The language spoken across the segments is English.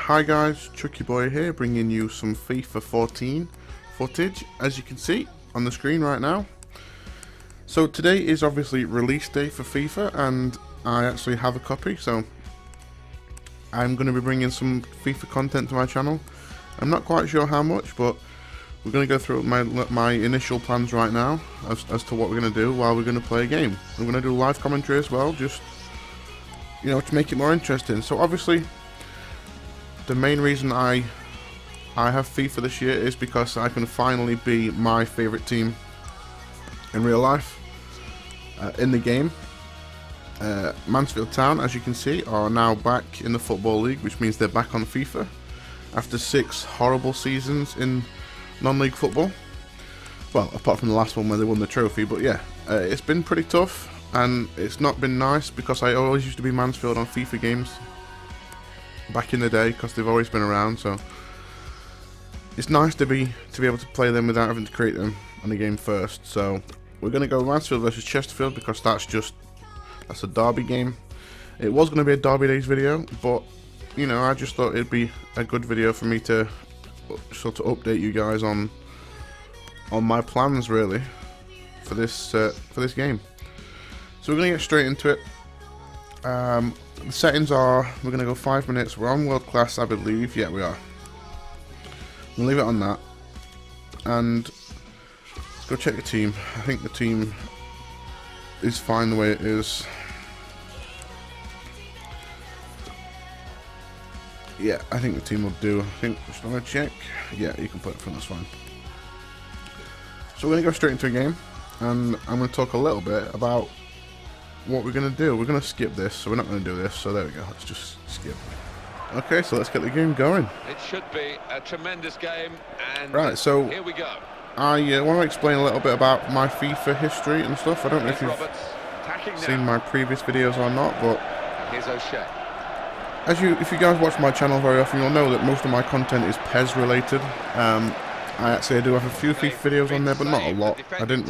Hi guys, Chucky Boy here, bringing you some FIFA 14 footage, as you can see on the screen right now. So today is obviously release day for FIFA, and I actually have a copy, so I'm going to be bringing some FIFA content to my channel. I'm not quite sure how much, but we're going to go through my initial plans right now as to what we're going to do while we're going to play a game. I'm going to do live commentary as well, just, you know, to make it more interesting. So obviously, the main reason I have FIFA this year is because I can finally be my favourite team in real life, in the game. Mansfield Town, as you can see, are now back in the Football League, which means they're back on FIFA after 6 horrible seasons in non-league football. Well, apart from the last one where they won the trophy, but yeah, it's been pretty tough, and it's not been nice because I always used to be Mansfield on FIFA games back in the day, because they've always been around. So it's nice to be able to play them without having to create them on the game first. So we're going to go Mansfield versus Chesterfield because that's a derby game. It was going to be a Derby Days video, but you know, I just thought it'd be a good video for me to sort of update you guys on my plans really for this game. So we're going to get straight into it. The settings are, we're going to go 5 minutes. We're on world class, I believe. Yeah, we are. We'll leave it on that, and let's go check the team. I think the team is fine the way it is. Yeah, I think the team will do. I think, just want to check. Yeah, you can put it from, that's fine. So we're going to go straight into a game, and I'm going to talk a little bit about what we're going to do. We're going to skip this, so we're not going to do this. So there we go, let's just skip. Okay, so let's get the game going. It should be a tremendous game, and right, so here we go. I want to explain a little bit about my FIFA history and stuff. I don't know if you've seen my previous videos or not, but here's O'Shea. If you guys watch my channel very often, you'll know that most of my content is PES related. I do have a few FIFA videos on there, but not a lot. I didn't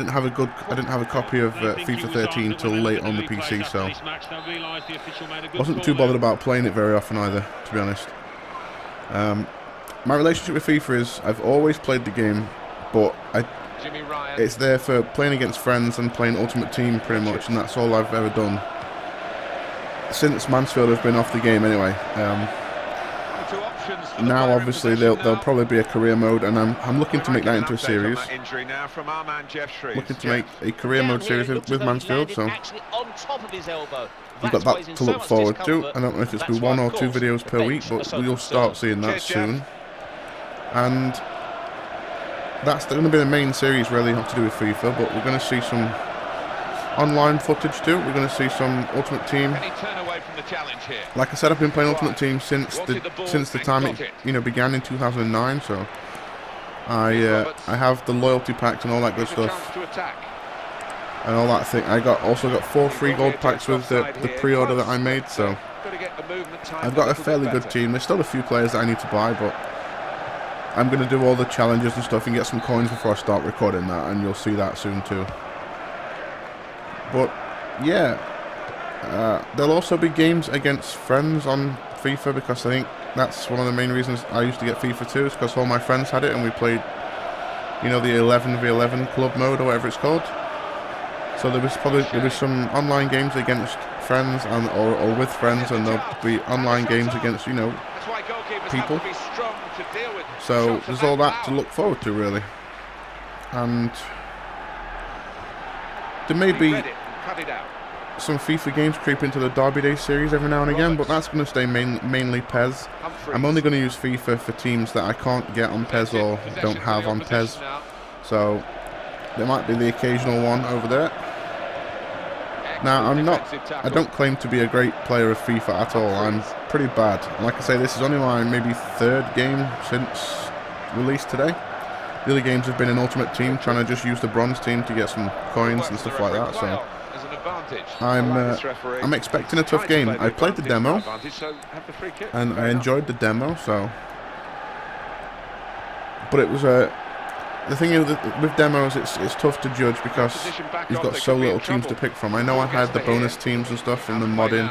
have a copy of FIFA 13 until late on the PC, so wasn't too bothered about playing it very often either, to be honest. My relationship with FIFA is I've always played the game, but it's there for playing against friends and playing Ultimate Team pretty much, and that's all I've ever done since Mansfield have been off the game anyway. Now obviously there'll probably be a career mode, and I'm looking to make that into a series. Looking to make a career mode series with Mansfield, so we've got that to look forward to. I don't know if it's going to be 1 or 2 videos per week, but we'll start seeing that soon. And that's going to be the main series really, not to do with FIFA, but we're going to see some online footage too. We're going to see some Ultimate Team. Like I said, I've been playing Ultimate Team since the time it began in 2009. So I have the loyalty packs and all that good stuff, and all that thing. I also got 4 free gold packs with the pre-order that I made. So I've got a fairly good team. There's still a few players that I need to buy, but I'm going to do all the challenges and stuff and get some coins before I start recording that, and you'll see that soon too. But yeah, there'll also be games against friends on FIFA, because I think that's one of the main reasons I used to get FIFA 2, is because all my friends had it and we played, you know, the 11v11 club mode or whatever it's called. So there'll be some online games against friends or with friends, and there'll be online games against, you know, people. So there's all that to look forward to really, and there may be some FIFA games creep into the Derby Day series every now and again, but that's going to stay mainly PES. I'm only going to use FIFA for teams that I can't get on PES or don't have on PES. So there might be the occasional one over there. Now I don't claim to be a great player of FIFA at all. I'm pretty bad. And like I say, this is only my maybe 3rd game since release today. The other games have been an Ultimate Team, trying to just use the bronze team to get some coins and stuff like that. So I'm expecting a tough game. I played the demo, and I enjoyed the demo. So, but it was the thing is with demos, it's tough to judge because you've got so little teams to pick from. I know I had the bonus teams and stuff from the modding,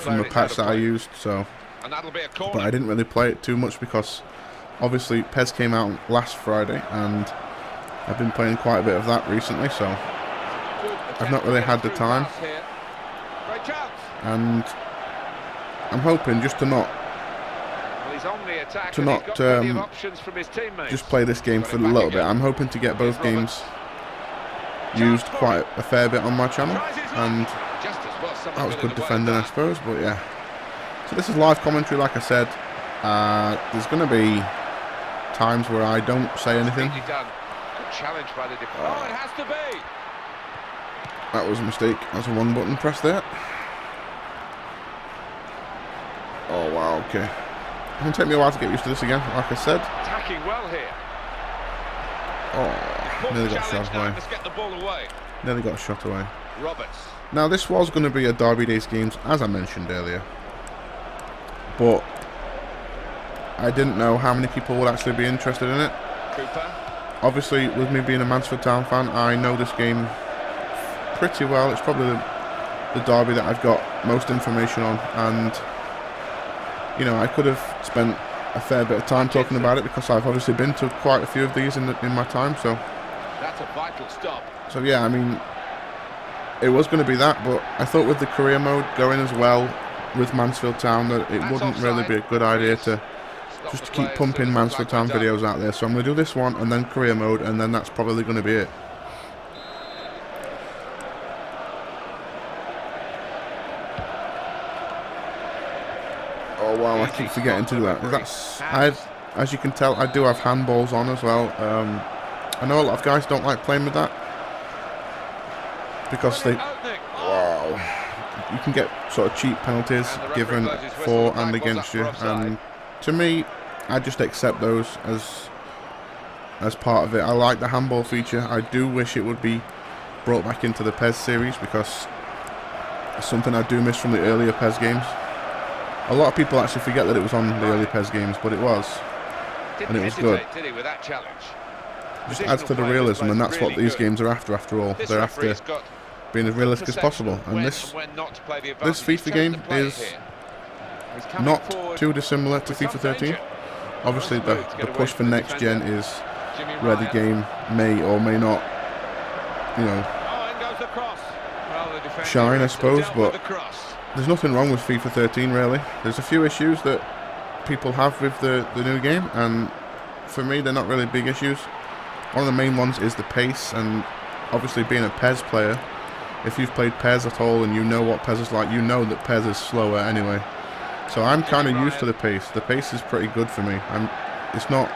from the patch that I used, so And that'll be a corner. but I didn't really play it too much because obviously PES came out last Friday, and I've been playing quite a bit of that recently, so I've not really had the time. And I'm hoping just to not just play this game for a little bit. I'm hoping to get both games used quite a fair bit on my channel, and that was good defending, I suppose. But yeah, so this is live commentary, like I said. There's going to be times where I don't say anything. That was a mistake. That's a one button press there. Oh wow, okay. It's going to take me a while to get used to this again, like I said. Attacking well here. Oh, nearly got shot away. Let's get the ball away. Nearly got shot away. Roberts. Now this was going to be a Derby Days games, as I mentioned earlier, but I didn't know how many people would actually be interested in it. Cooper. Obviously, with me being a Mansfield Town fan, I know this game pretty well. It's probably the derby that I've got most information on, and you know, I could have spent a fair bit of time talking about it because I've obviously been to quite a few of these in my time. So that's a vital stop. So yeah, I mean, it was going to be that, but I thought with the career mode going as well with Mansfield Town that it wouldn't really be a good idea to just keep pumping Mansfield Town videos out there. So I'm going to do this one and then career mode, and then that's probably going to be it. Oh wow, I keep forgetting to do that. As you can tell, I do have handballs on as well. I know a lot of guys don't like playing with that because you can get sort of cheap penalties given for and against you, and to me, I just accept those as part of it. I like the handball feature. I do wish it would be brought back into the PES series because it's something I do miss from the earlier PES games. A lot of people actually forget that it was on the early PES games, but it was, and it was good. Just adds to the realism, and that's what these games are after all. They're after being as realistic as possible, and this FIFA game is not too dissimilar to FIFA 13. Obviously, the push for next gen is where the game may or may not, you know, shine, I suppose, but there's nothing wrong with FIFA 13 really. There's a few issues that people have with the new game, and for me they're not really big issues. One of the main ones is the pace, and obviously being a PES player, if you've played PES at all and you know what PES is like, you know that PES is slower anyway. So I'm kind of used to the pace. The pace is pretty good for me. It's not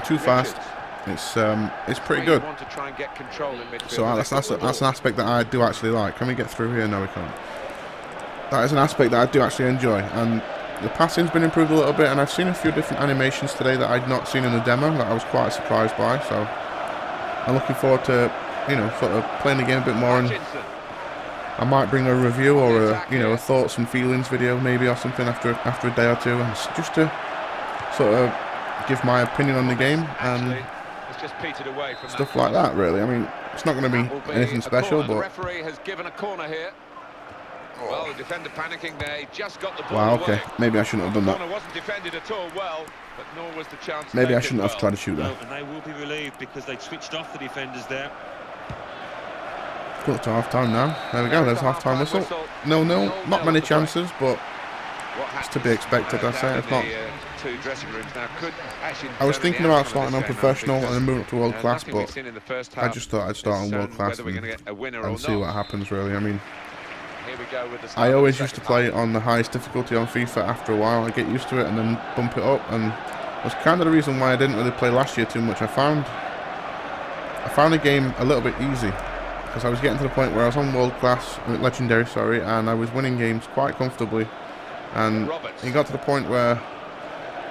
too fast. It's pretty good. So that's an aspect that I do actually like. Can we get through here? No, we can't. That is an aspect that I do actually enjoy, and the passing's been improved a little bit, and I've seen a few different animations today that I'd not seen in the demo that I was quite surprised by, so I'm looking forward to, you know, sort of playing the game a bit more, and I might bring a review or a, you know, a thoughts and feelings video maybe or something after a day or two, and just to sort of give my opinion on the game and stuff like that really. I mean, it's not going to be anything special, but well, the defender panicking there. He just got the ball wow, okay. away. Maybe I shouldn't have done that. The corner wasn't defended at all well, but nor was the chance. Maybe I shouldn't have tried to shoot there. And they will be relieved because they switched off the defenders there. Go to half time now. There we go. There's half time whistle. No, not many chances, but it's to be expected. I say. If not, I was thinking about starting on professional and then moving up to world class, but I just thought I'd start on world class and see what happens. Really, I mean. I always used to play on the highest difficulty on FIFA. After a while I get used to it and then bump it up, and that's kind of the reason why I didn't really play last year too much. I found the game a little bit easy because I was getting to the point where I was on world class, legendary, sorry, and I was winning games quite comfortably, and it got to the point where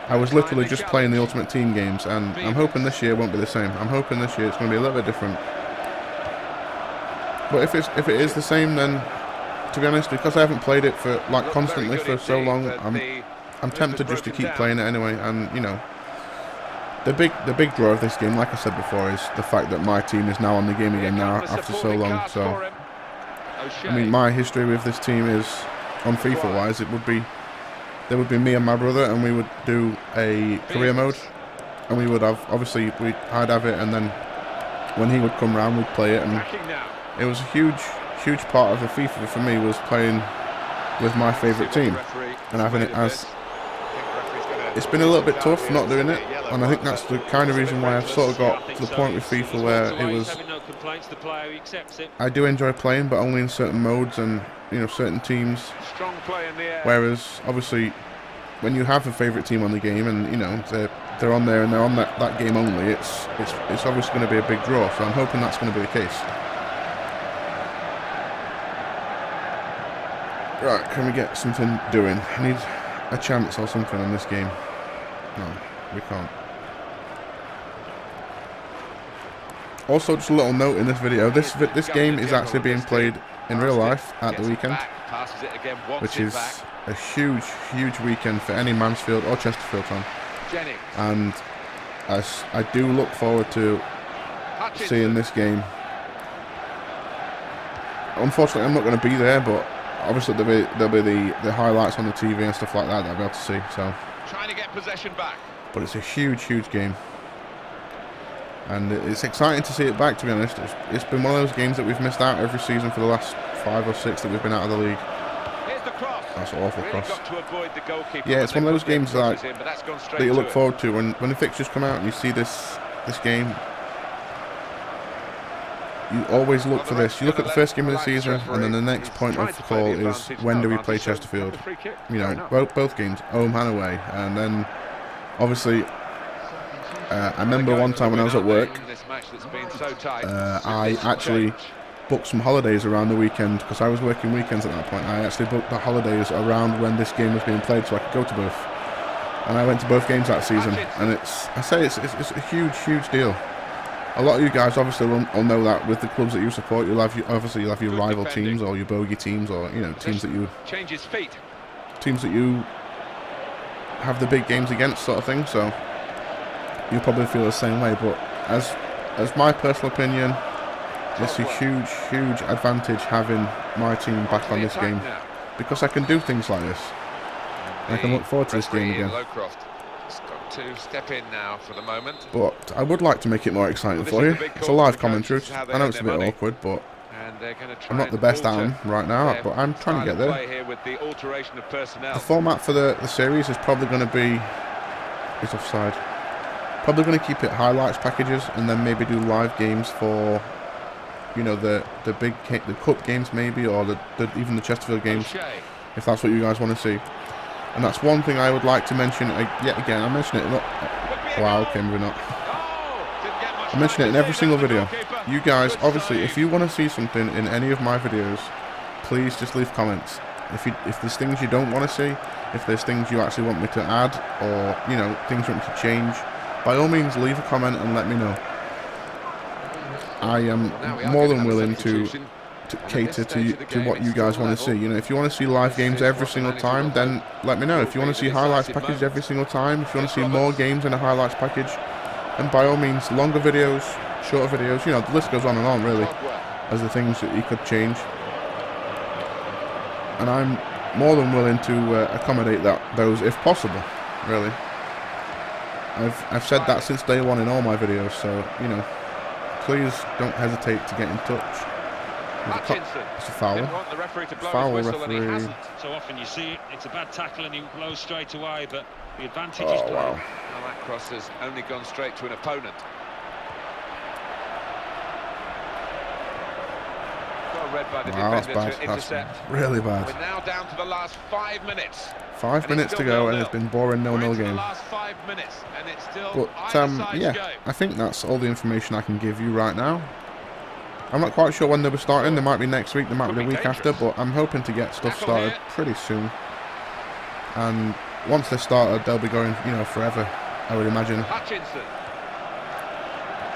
I was literally just playing the Ultimate Team games, and I'm hoping this year won't be the same. I'm hoping this year it's going to be a little bit different, but if it is the same, then to be honest, because I haven't played it for constantly for so long, I'm tempted just to keep playing it anyway. And you know, the big draw of this game, like I said before, is the fact that my team is now on the game again now after so long. So I mean, my history with this team is on FIFA wise, it would be there would be me and my brother, and we would do a career mode, and we would have, obviously, I'd have it, and then when he would come round, we'd play it, and it was a huge part of the FIFA for me was playing with my favourite team, and having it as. It's been a little bit tough not doing it, and I think that's the kind of reason why I've sort of got to the point with FIFA where it was. I do enjoy playing, but only in certain modes and certain teams. Whereas obviously, when you have a favourite team on the game and they're on there and they're on that game only, it's obviously going to be a big draw. So I'm hoping that's going to be the case. Right, can we get something doing? I need a chance or something on this game. No, we can't. Also, just a little note in this video, this game is actually being played in real life at the weekend, which is a huge weekend for any Mansfield or Chesterfield fan. And I do look forward to seeing this game. Unfortunately, I'm not going to be there, but obviously there'll be the highlights on the TV and stuff like that I'll be able to see. So, trying to get possession back. But it's a huge game, and it's exciting to see it back. To be honest, it's been one of those games that we've missed out every season for the last 5 or 6 that we've been out of the league. Here's the cross. That's an awful cross. Got to avoid the goalkeeper, yeah, it's one of those games that you look to forward to when the fixtures come out and you see this game. You always look for this. You look at the first game of the season, and then the next point of call is when do we play Chesterfield? Both games, home and away. And then, obviously, I remember one time when I was at work, I actually booked some holidays around the weekend because I was working weekends at that point. I actually booked the holidays around when this game was being played so I could go to both. And I went to both games that season, and it's a huge deal. A lot of you guys obviously will know that with the clubs that you support, you'll have your rival teams or your bogey teams, or teams that you have the big games against, sort of thing. So you'll probably feel the same way. But as my personal opinion, it's a huge advantage having my team back on this game because I can do things like this. And I can look forward to this game again. To step in now for the moment. But I would like to make it more exciting for you. It's a live commentary. I know it's a bit awkward, but I'm not the best at them right now, but I'm trying to get there. The format for the series is probably going to be... It's offside. Probably going to keep it highlights packages and then maybe do live games for, the cup games maybe, or even the Chesterfield games, if that's what you guys want to see. And that's one thing I would like to mention yet again. I mention it not. Wow, okay, maybe not. I mention it in every single video. You guys, obviously, if you want to see something in any of my videos, please just leave comments. If there's things you don't want to see, if there's things you actually want me to add, or things you want me to change, by all means leave a comment and let me know. I am more than willing to cater to what you guys want to see. If you want to see live games every single time, then let me know. If you want to see highlights package every single time, if you want to see more games in a highlights package, then by all means, longer videos, shorter videos, the list goes on and on really, as the things that you could change. And I'm more than willing to accommodate those if possible, really. I've said that since day one in all my videos, so please don't hesitate to get in touch. It's a foul. Foul, referee. So often you see it, it's a bad tackle and he blows straight away, but the advantage is played. Wow. Well, that cross has only gone straight to an opponent. Well read by the defender to intercept. That's really bad. We're now down to the last 5 minutes. 5 minutes to go, and it's been boring 0-0 game. Last 5 minutes, and it's still but yeah, I think that's all the information I can give you right now. I'm not quite sure when they'll be starting. They might be next week, they might be the week after, but I'm hoping to get stuff started pretty soon. And once they're started, they'll be going, forever, I would imagine. Hutchinson.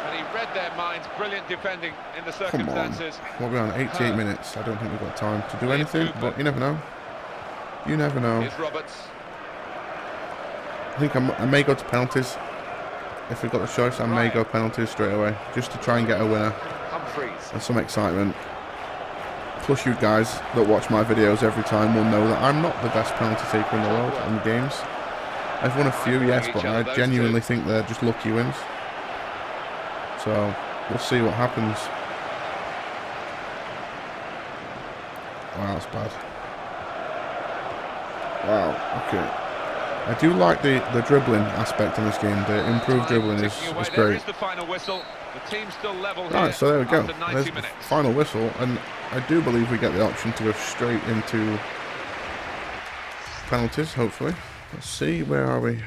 And he read their minds. Brilliant defending in the circumstances. Come on. What are we on? 88 minutes. I don't think we've got time to do anything, but you never know. You never know. Here's Roberts. I think I may go to penalties. If we've got the choice, I may go penalties straight away, just to try and get a winner. And some excitement. plus you guys that watch my videos every time will know that I'm not the best penalty taker in the world in games. I've won a few, yes, but I genuinely think they're just lucky wins. So, we'll see what happens. Wow, that's bad. Wow, okay. I do like the dribbling aspect in this game. The improved dribbling is great. Right, so there we go. There's the final whistle, and I do believe we get the option to go straight into penalties, hopefully. Let's see, where are we?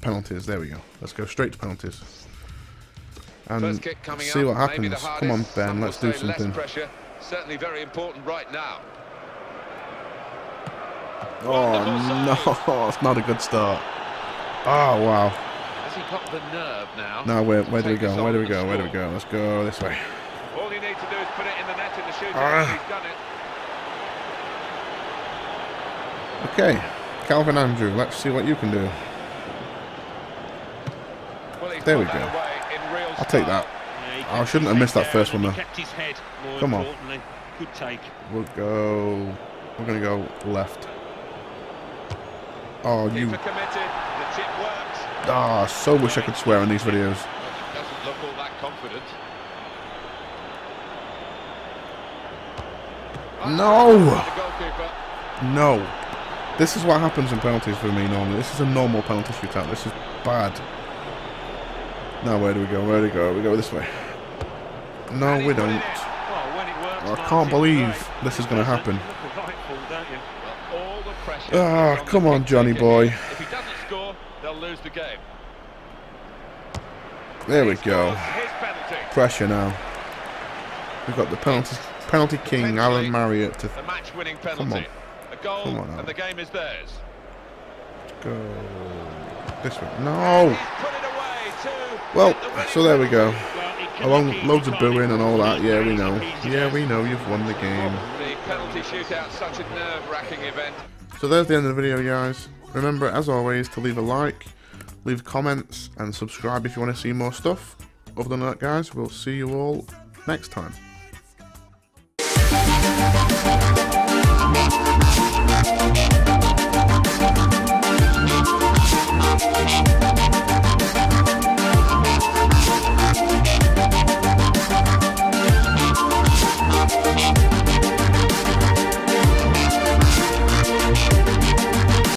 Penalties, there we go. Let's go straight to penalties. And see what happens. Come on, Ben, let's do something. Certainly very important right now. Oh no, it's not a good start. Oh wow. Has he got the nerve now? Now where do we go? Where do we go? Where do we go? Let's go this way. All you need to do is put it in the net in the shootout. He's done it. Okay, Calvin Andrew, let's see what you can do. Well, there we go. I'll take that. I shouldn't have missed that first one though. Come on. Good take. We're gonna go left. Oh, you. Ah, so wish I could swear in these videos. Doesn't look all that confident. No! No. This is what happens in penalties for me normally. This is a normal penalty shootout. This is bad. Now where do we go? Where do we go? We go this way. No, we don't. I can't believe this is going to happen. Ah, come on, Johnny boy. If he doesn't score, they'll lose the game. There we go. Pressure now. We've got the penalty king, Alan Marriott. To the match-winning penalty. Come on. A goal, come on and the game is theirs. Go this way. No. Well, so there we go. Along loads of booing and all that. Yeah, we know. Yeah, we know you've won the game. The penalty shootout, such a nerve-wracking event. So there's the end of the video, guys. Remember, as always, to leave a like, leave comments, and subscribe if you want to see more stuff. Other than that, guys, we'll see you all next time.